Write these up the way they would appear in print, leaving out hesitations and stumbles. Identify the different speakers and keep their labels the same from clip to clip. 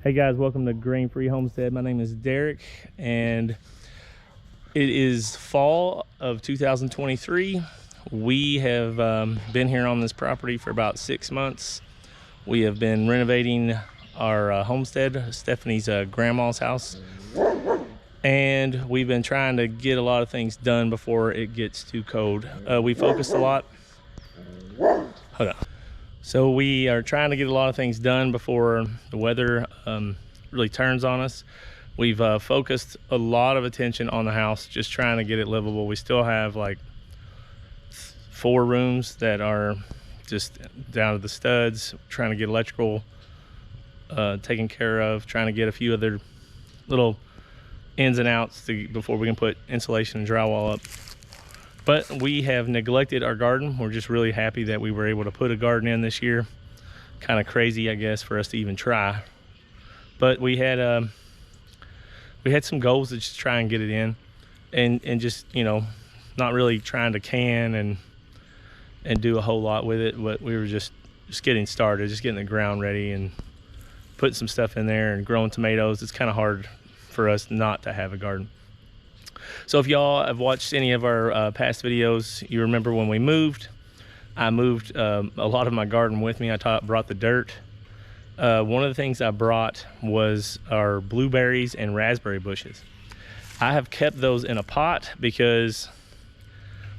Speaker 1: Hey guys, welcome to Grain Free Homestead. My name is Derek and it is fall of 2023. We have been here on this property for about 6 months. We have been renovating our homestead, Stephanie's grandma's house, and we've been trying to get a lot of things done before it gets too cold. We focused a lot. Hold on. So we are trying to get a lot of things done before the weather really turns on us. We've focused a lot of attention on the house, just trying to get it livable. We still have like 4 rooms that are just down to the studs, trying to get electrical taken care of, trying to get a few other little ins and outs before we can put insulation and drywall up. But we have neglected our garden. We're just really happy that we were able to put a garden in this year. Kind of crazy, I guess, for us to even try. But we had some goals to just try and get it in, and just, you know, not really trying to can and do a whole lot with it. But we were just getting started, just getting the ground ready and putting some stuff in there and growing tomatoes. It's kind of hard for us not to have a garden. So if y'all have watched any of our past videos, you remember when we moved, I moved a lot of my garden with me. I brought the dirt. One of the things I brought was our blueberries and raspberry bushes. I have kept those in a pot because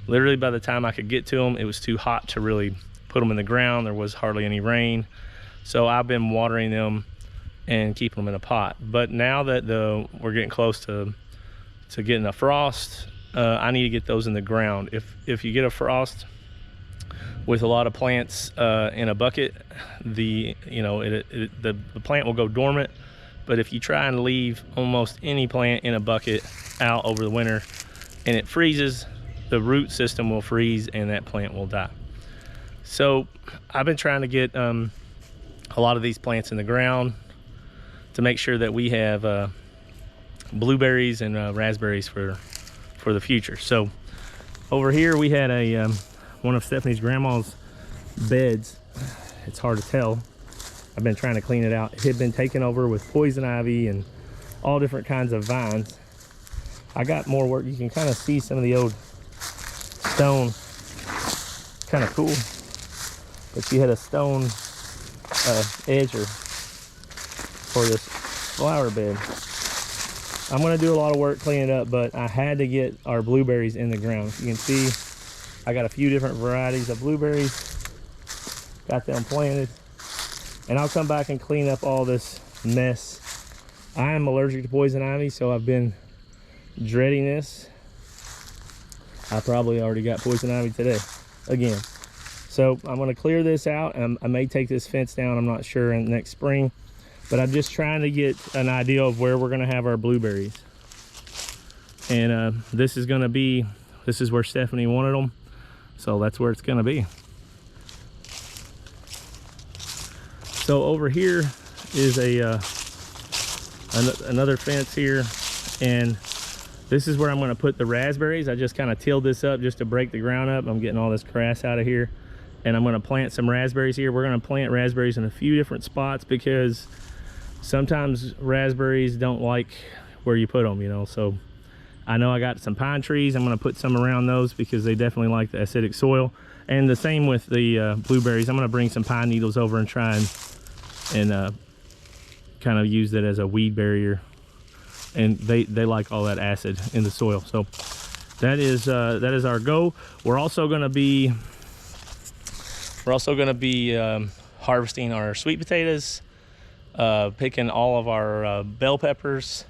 Speaker 1: literally by the time I could get to them, it was too hot to really put them in the ground. There was hardly any rain. So I've been watering them and keeping them in a pot. But now that we're getting close to getting a frost, I need to get those in the ground. If you get a frost with a lot of plants in a bucket, the plant will go dormant. But if you try and leave almost any plant in a bucket out over the winter and it freezes, the root system will freeze and that plant will die. So I've been trying to get a lot of these plants in the ground to make sure that we have blueberries and raspberries for the future. So over here we had one of Stephanie's grandma's beds. It's hard to tell. I've been trying to clean it out. It had been taken over with poison ivy and all different kinds of vines. I got more work. You can kind of see some of the old stone. Kind of cool. But she had a stone edger for this flower bed. I'm going to do a lot of work cleaning it up, but I had to get our blueberries in the ground. You can see I got a few different varieties of blueberries. Got them planted. And I'll come back and clean up all this mess. I am allergic to poison ivy, so I've been dreading this. I probably already got poison ivy today again. So I'm going to clear this out. I may take this fence down, I'm not sure, in next spring. But I'm just trying to get an idea of where we're going to have our blueberries. And this is where Stephanie wanted them. So that's where it's going to be. So over here is another fence here. And this is where I'm going to put the raspberries. I just kind of tilled this up just to break the ground up. I'm getting all this grass out of here. And I'm going to plant some raspberries here. We're going to plant raspberries in a few different spots because sometimes raspberries don't like where you put them, you know. So I know I got some pine trees. I'm going to put some around those because they definitely like the acidic soil. And the same with the blueberries. I'm going to bring some pine needles over and try and kind of use that as a weed barrier. And they like all that acid in the soil. So that is our goal. We're also going to be harvesting our sweet potatoes. Picking all of our bell peppers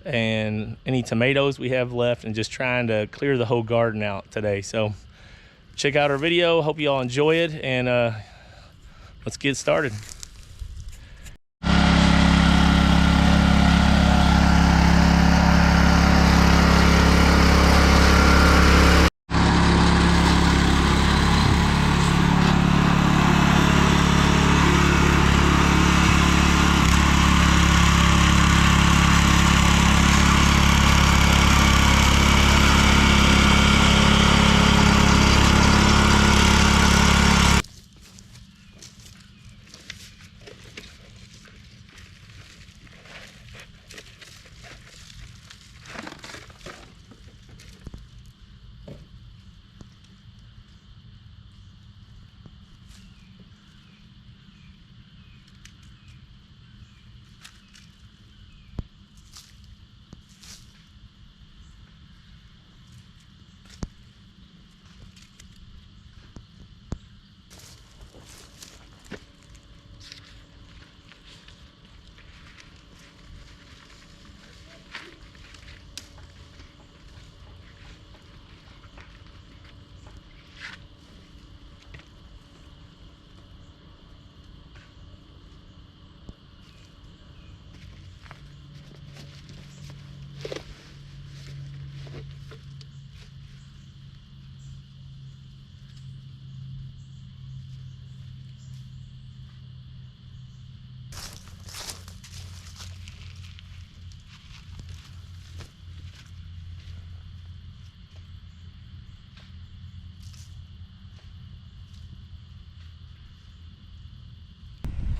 Speaker 1: and any tomatoes we have left, and just trying to clear the whole garden out today. So check out our video. Hope you all enjoy it, and let's get started.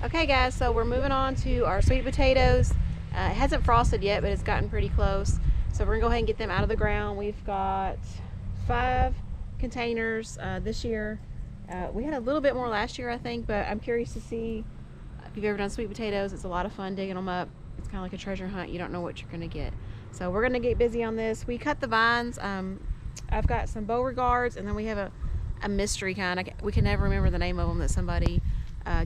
Speaker 2: Okay guys, so we're moving on to our sweet potatoes. It hasn't frosted yet, but it's gotten pretty close. So we're gonna go ahead and get them out of the ground. We've got 5 containers this year. We had a little bit more last year, I think, but I'm curious to see if you've ever done sweet potatoes. It's a lot of fun digging them up. It's kind of like a treasure hunt. You don't know what you're gonna get. So we're gonna get busy on this. We cut the vines. I've got some Beauregards, and then we have a mystery kind. We can never remember the name of them that somebody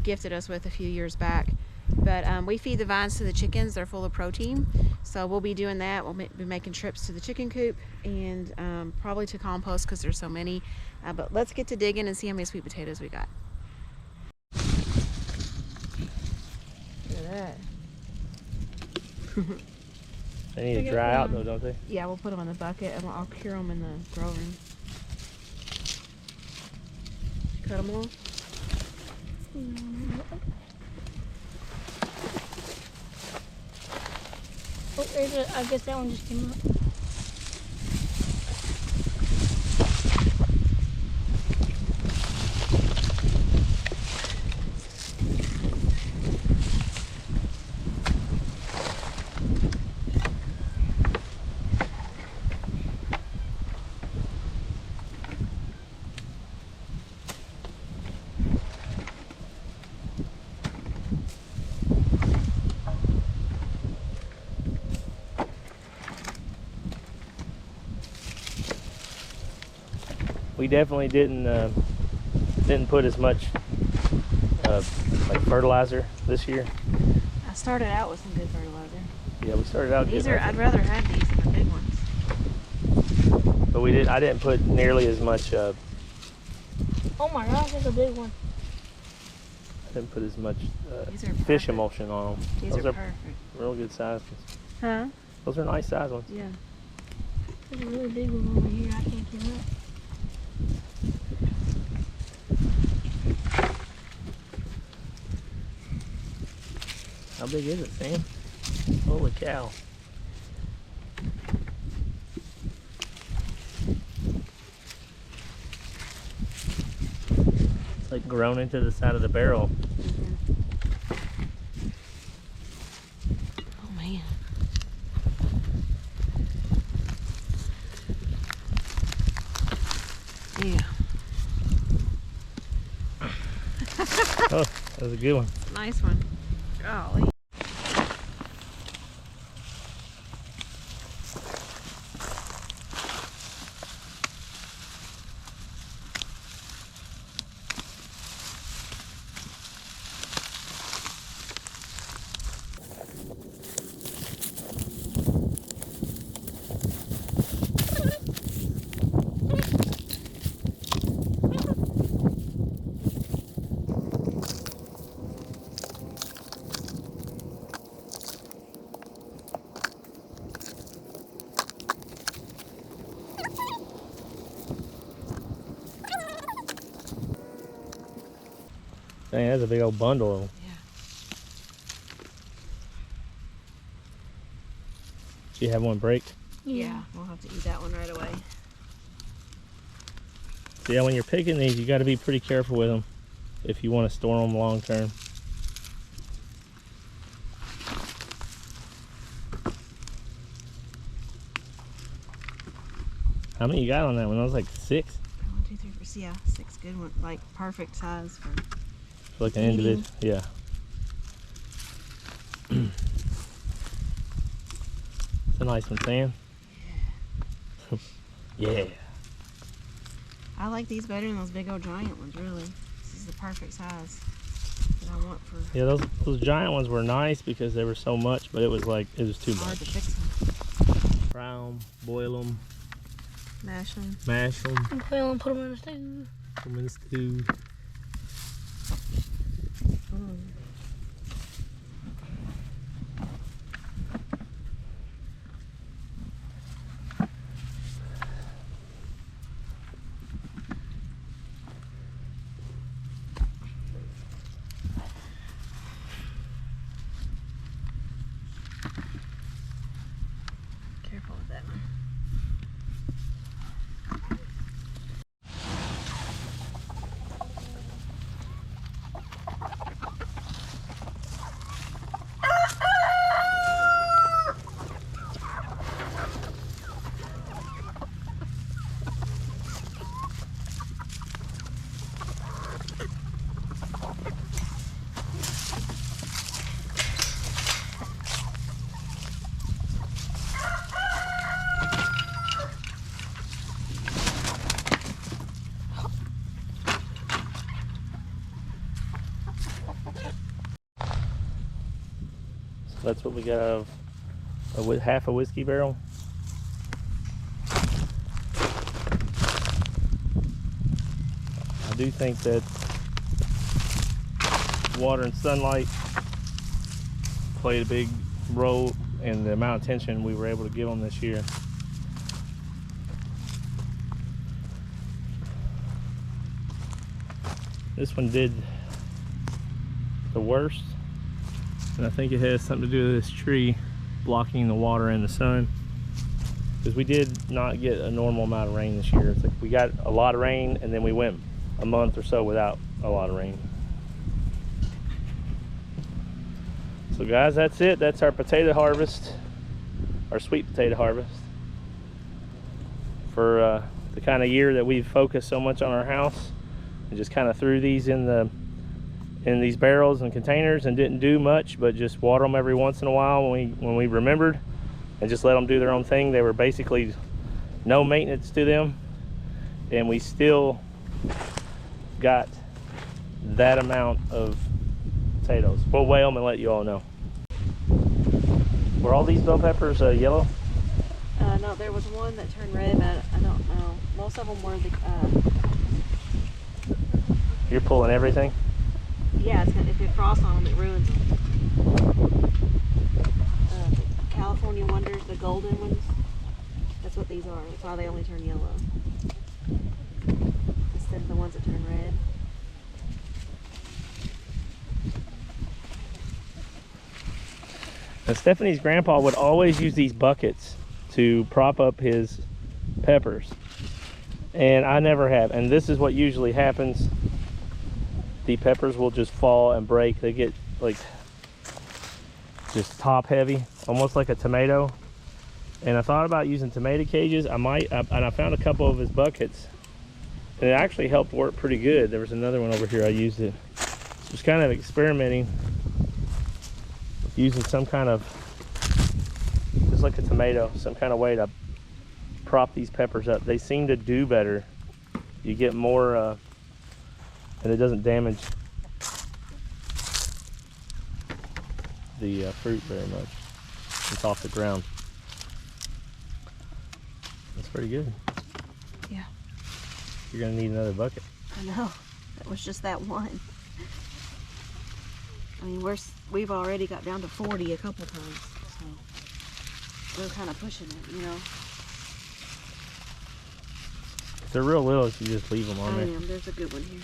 Speaker 2: gifted us with a few years back. But we feed the vines to the chickens. They're full of protein, so we'll be doing that. We'll be making trips to the chicken coop and probably to compost because there's so many. But let's get to digging and see how many sweet potatoes we got. Look at that.
Speaker 1: They need to dry out though, don't they?
Speaker 2: Yeah, we'll put them in the bucket and I'll cure them in the grow room. Cut them off.
Speaker 3: Oh, I guess that one just came up.
Speaker 1: We definitely didn't put as much like fertilizer this year.
Speaker 2: I started out with some good fertilizer.
Speaker 1: Yeah, we started out.
Speaker 2: These are, I'd rather have these than the big ones.
Speaker 1: But I didn't put nearly as much.
Speaker 3: Oh my gosh, that's a big one.
Speaker 1: I didn't put as much
Speaker 2: perfect.
Speaker 1: fish emulsion on them.
Speaker 2: These are perfect.
Speaker 1: Real good size ones.
Speaker 2: Huh?
Speaker 1: Those are nice size ones.
Speaker 2: Yeah.
Speaker 3: There's a really big one over here. I can't get up.
Speaker 1: How big is it, Sam? Holy cow. It's like grown into the side of the barrel.
Speaker 2: Oh man. Yeah.
Speaker 1: Oh, that was a good one.
Speaker 2: Nice one. Golly.
Speaker 1: Dang, that's a big old bundle of them.
Speaker 2: Yeah.
Speaker 1: Do you have one break?
Speaker 2: Yeah, we'll have to eat that one right away.
Speaker 1: So yeah, when you're picking these, you got to be pretty careful with them if you want to store them long term. How many you got on that one? That was like 6.
Speaker 2: 1, 2, 3, 4. Yeah, 6 good ones. Like perfect size for
Speaker 1: like an individual. Yeah. It's a nice one, Sam. Yeah.
Speaker 2: I like these better than those big old giant ones, really. This is the perfect size that I want for.
Speaker 1: Yeah, those giant ones were nice because they were so much, but it was too
Speaker 2: hard
Speaker 1: much.
Speaker 2: to fix them.
Speaker 1: Fry them, boil them,
Speaker 2: Mash them.
Speaker 1: mash them,
Speaker 3: And put them in the stew.
Speaker 1: put them in the stew.
Speaker 2: Careful with that one.
Speaker 1: That's what we got out of half a whiskey barrel. I do think that water and sunlight played a big role in the amount of attention we were able to give them this year. This one did the worst, and I think it has something to do with this tree blocking the water and the sun, because we did not get a normal amount of rain this year. It's like we got a lot of rain and then we went a month or so without a lot of rain. So guys, that's it. That's our potato harvest, our sweet potato harvest for the kind of year that we've focused so much on our house, and just kind of threw these in these barrels and containers and didn't do much but just water them every once in a while when we remembered, and just let them do their own thing. They were basically no maintenance to them, and we still got that amount of potatoes. We'll weigh them and let you all know. Were all these bell peppers yellow?
Speaker 2: No, there was one that turned red, but I don't know. Most of them were the.
Speaker 1: You're pulling everything?
Speaker 2: Yeah, if it frosts on them, it ruins them. California Wonders, the golden ones. That's what these are. That's why they only turn yellow instead of the ones that turn red.
Speaker 1: Now, Stephanie's grandpa would always use these buckets to prop up his peppers, and I never have. And this is what usually happens. The peppers will just fall and break. They get like just top heavy, almost like a tomato. And I thought about using tomato cages. And I found a couple of his buckets, and it actually helped work pretty good. There was another one over here I used it. Just kind of experimenting, using some kind of, just like a tomato, some kind of way to prop these peppers up. They seem to do better. You get more, and it doesn't damage the fruit very much. It's off the ground. That's pretty good.
Speaker 2: Yeah.
Speaker 1: You're gonna need another bucket.
Speaker 2: I know. That was just that one. I mean, we've already got down to 40 a couple times, so we're kind of pushing it, you know.
Speaker 1: If they're real little, you just leave them on there.
Speaker 2: There's a good one here.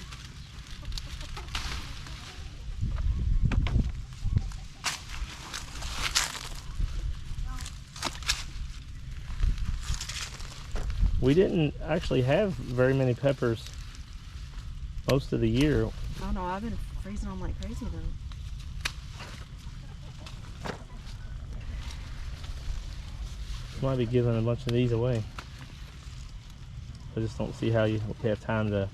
Speaker 1: We didn't actually have very many peppers most of the year.
Speaker 2: Oh no, I've been freezing them like crazy though.
Speaker 1: Might be giving a bunch of these away. I just don't see how you have time to.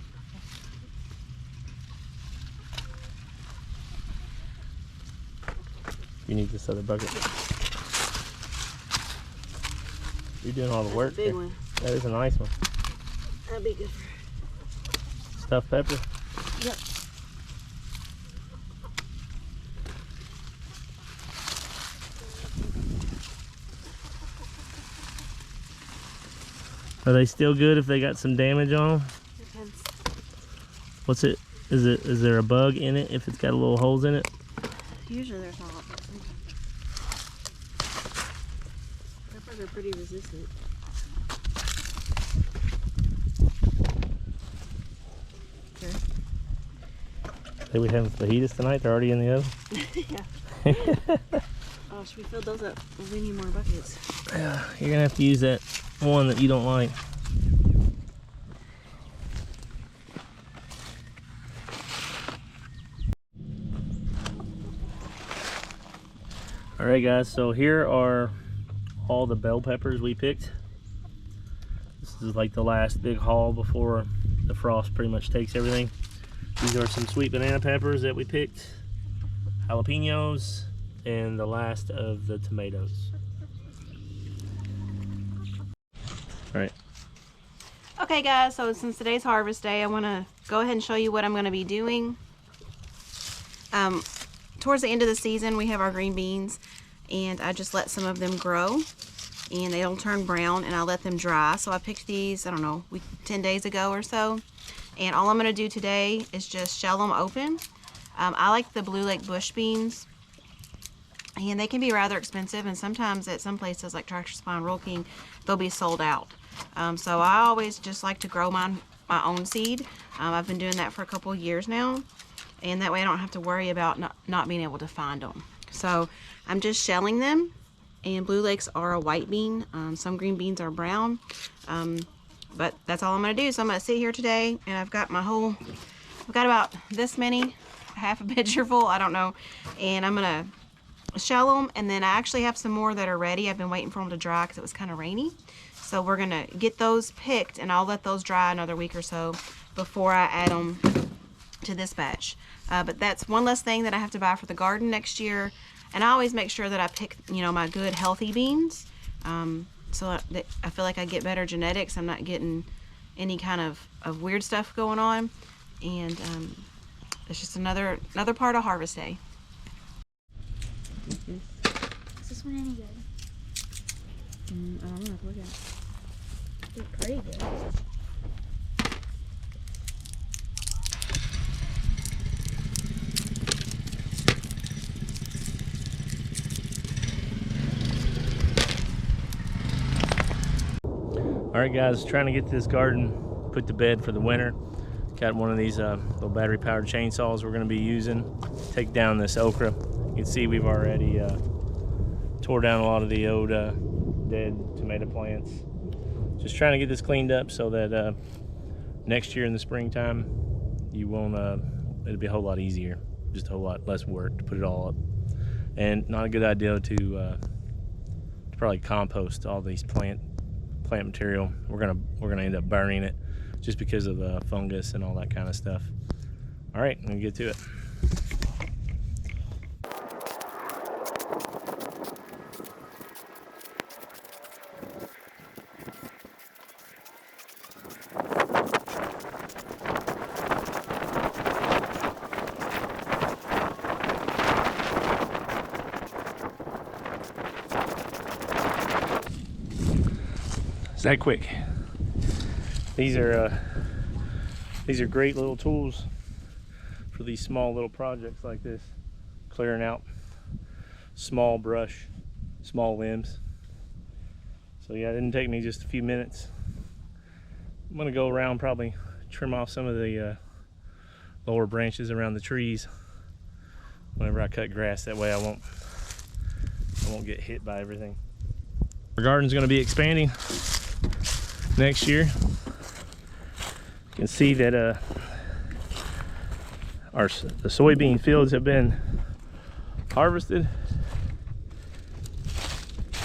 Speaker 1: You need this other bucket. You're doing all the work.
Speaker 2: Big
Speaker 1: there.
Speaker 2: one.
Speaker 1: That is a nice one.
Speaker 2: That'd be good for.
Speaker 1: Stuffed pepper.
Speaker 2: Yep.
Speaker 1: Are they still good if they got some damage on them?
Speaker 2: Depends.
Speaker 1: What's it? Is there a bug in it if it's got a little holes in it?
Speaker 2: Usually there's not, but sometimes. Peppers are pretty resistant. Okay.
Speaker 1: Hey, we having fajitas tonight? They're already in the oven.
Speaker 2: Yeah. Oh, should we fill those up? We need more buckets.
Speaker 1: Yeah, you're gonna have to use that one that you don't like. All right, guys. So here are all the bell peppers we picked. This is like the last big haul before the frost pretty much takes everything. These are some sweet banana peppers that we picked, jalapenos, and the last of the tomatoes. All right.
Speaker 2: Okay guys, so since today's harvest day, I want to go ahead and show you what I'm going to be doing. Towards the end of the season, we have our green beans. and I just let some of them grow, and they'll turn brown, and I let them dry. So I picked these, I don't know, 10 days ago or so, and all I'm going to do today is just shell them open. I like the Blue Lake bush beans, and they can be rather expensive, and sometimes at some places like Tractor Supply and Rural King, they'll be sold out. So I always just like to grow my own seed. I've been doing that for a couple years now, and that way I don't have to worry about not being able to find them. So I'm just shelling them, and Blue Lakes are a white bean. Some green beans are brown, but that's all I'm going to do. So I'm going to sit here today, and I've got about this many, half a pitcher full, I don't know, and I'm going to shell them, and then I actually have some more that are ready. I've been waiting for them to dry because it was kind of rainy. So we're going to get those picked, and I'll let those dry another week or so before I add them to this batch. But that's one less thing that I have to buy for the garden next year. And I always make sure that I pick, my good healthy beans, so that I feel like I get better genetics. I'm not getting any kind of weird stuff going on. And it's just another part of harvest day.
Speaker 3: Is this one any good?
Speaker 2: I don't know. Look at it.
Speaker 3: It's pretty good.
Speaker 1: All right, guys, trying to get this garden put to bed for the winter. Got one of these little battery powered chainsaws we're going to be using. Take down this okra. You can see we've already tore down a lot of the old dead tomato plants. Just trying to get this cleaned up so that next year in the springtime you won't it'll be a whole lot easier, just a whole lot less work to put it all up. And not a good idea to probably compost all these plant material. We're gonna end up burning it just because of the fungus and all that kind of stuff. All right, I'm gonna get to it. That quick. These are great little tools for these small little projects like this, clearing out small brush, small limbs. So yeah, it didn't take me just a few minutes. I'm gonna go around, probably trim off some of the lower branches around the trees whenever I cut grass. That way I won't get hit by everything. Our garden's gonna be expanding next year. You can see that the soybean fields have been harvested,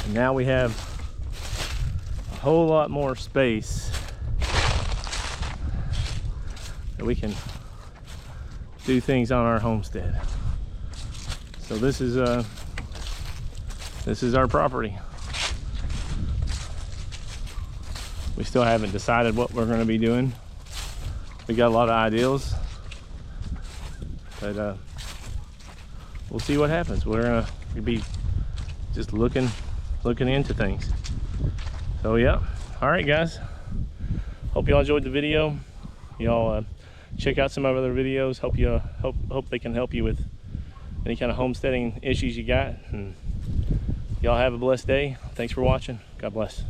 Speaker 1: and now we have a whole lot more space that we can do things on our homestead. So this is our property. We still haven't decided what we're going to be doing. We got a lot of ideas, but we'll see what happens. We're gonna be just looking into things. So yeah, all right, guys. Hope y'all enjoyed the video. Y'all check out some of our other videos. Hope they can help you with any kind of homesteading issues you got. And y'all have a blessed day. Thanks for watching. God bless.